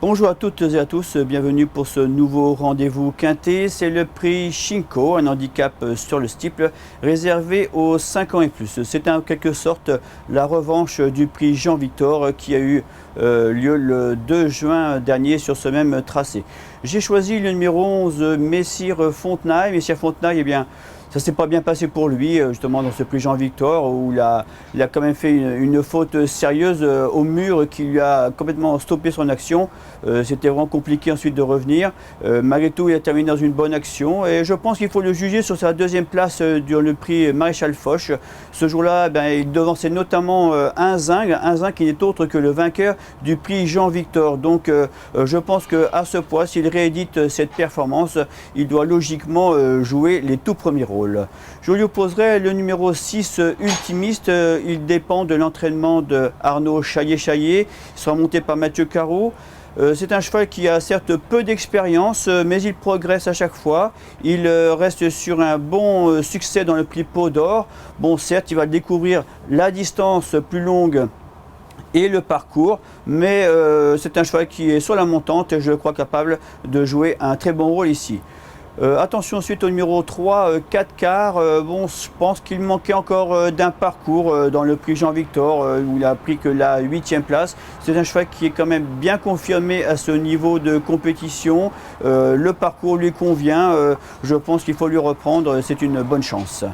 Bonjour à toutes et à tous, bienvenue pour ce nouveau rendez-vous quintet. C'est le prix Shinko, un handicap sur le steeple réservé aux 5 ans et plus. C'est en quelque sorte la revanche du prix Jean-Victor qui a eu lieu le 2 juin dernier sur ce même tracé. J'ai choisi le numéro 11, Messire Fontenaille. Messire Fontenaille, eh bien, ça ne s'est pas bien passé pour lui, justement dans ce prix Jean-Victor, où il a quand même fait une faute sérieuse au mur qui lui a complètement stoppé son action. C'était vraiment compliqué ensuite de revenir. Malgré tout, il a terminé dans une bonne action et je pense qu'il faut le juger sur sa deuxième place dans le prix Maréchal Foch. Ce jour-là, il devançait notamment un Zing qui n'est autre que le vainqueur du prix Jean-Victor. Donc je pense qu'à ce poids, s'il réédite cette performance, il doit logiquement jouer les tout premiers rôles. Je lui opposerai le numéro 6, Ultimiste. Il dépend de l'entraînement de Arnaud Chaillet-Chaillet. Il sera monté par Mathieu Carreau. C'est un cheval qui a certes peu d'expérience, mais il progresse à chaque fois. Il reste sur un bon succès dans le prix Peau d'Or. Bon, certes, il va découvrir la distance plus longue et le parcours, mais c'est un cheval qui est sur la montante et je crois capable de jouer un très bon rôle ici. Attention ensuite au numéro 3, 4 quarts. Bon, je pense qu'il manquait encore d'un parcours dans le prix Jean-Victor où il a pris que la 8e place. C'est un cheval qui est quand même bien confirmé à ce niveau de compétition. Le parcours lui convient. Je pense qu'il faut lui reprendre. C'est une bonne chance.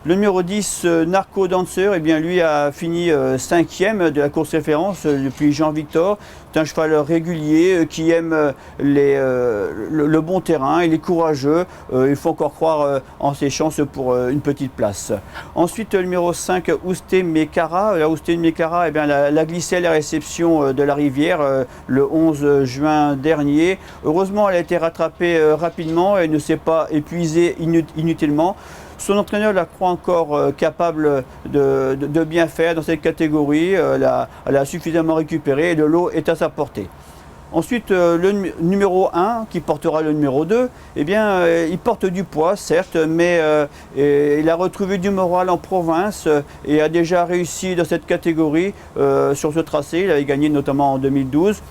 Le numéro 10, Narco Dancer, eh bien, lui a fini 5e de la course référence depuis Jean-Victor. C'est un cheval régulier qui aime le bon terrain, il est courageux. Il faut encore croire en ses chances pour une petite place. Ensuite, le numéro 5, Ousté Mekara. La Ousté Mekara, eh bien, la glissée à la réception de la rivière le 11 juin dernier. Heureusement, elle a été rattrapée rapidement et ne s'est pas épuisée inutilement. Son entraîneur la croit encore capable de bien faire dans cette catégorie. Elle a suffisamment récupéré et le lot est à sa portée. Ensuite, le numéro 1 qui portera le numéro 2, eh bien, il porte du poids, certes, mais il a retrouvé du moral en province et a déjà réussi dans cette catégorie sur ce tracé. Il avait gagné notamment en 2012.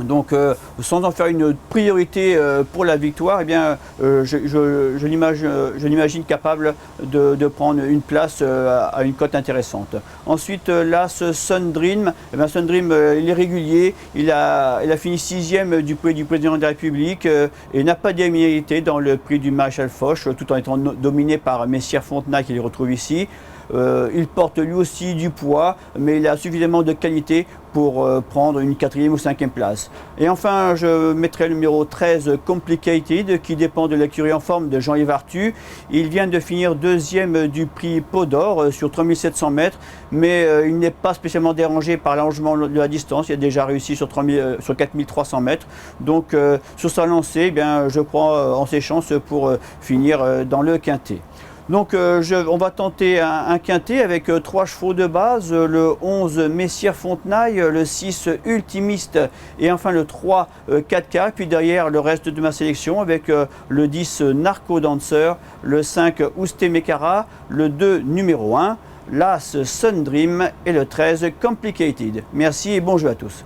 Donc, sans en faire une priorité pour la victoire, eh bien, je l'imagine capable de prendre une place à une cote intéressante. Ensuite, l'As Sundream. Eh bien, Sundream, il est régulier. Il a fini 6e du prix du président de la République et n'a pas d'émérité dans le prix du Maréchal Foch, tout en étant dominé par Messire Fontenaille qui le retrouve ici. Il porte lui aussi du poids, mais il a suffisamment de qualité pour prendre une 4e ou 5e place. Et enfin, je mettrai le numéro 13, Complicated, qui dépend de l'écurie en forme de Jean-Yves Arthus. Il vient de finir 2e du prix Peau d'Or sur 3700 mètres, mais il n'est pas spécialement dérangé par l'allongement de la distance. Il a déjà réussi sur 4300 mètres. Donc, sur sa lancée, eh bien, je crois en ses chances pour finir dans le quintet. Donc on va tenter un quintet avec 3 chevaux de base, le 11 Messire Fontenaille, le 6 Ultimiste et enfin le 3 4 quarts, puis derrière le reste de ma sélection avec le 10 Narco Dancer, le 5 Ousté Mekara, le 2 numéro 1, l'As Sundream et le 13 Complicated. Merci et bon jeu à tous.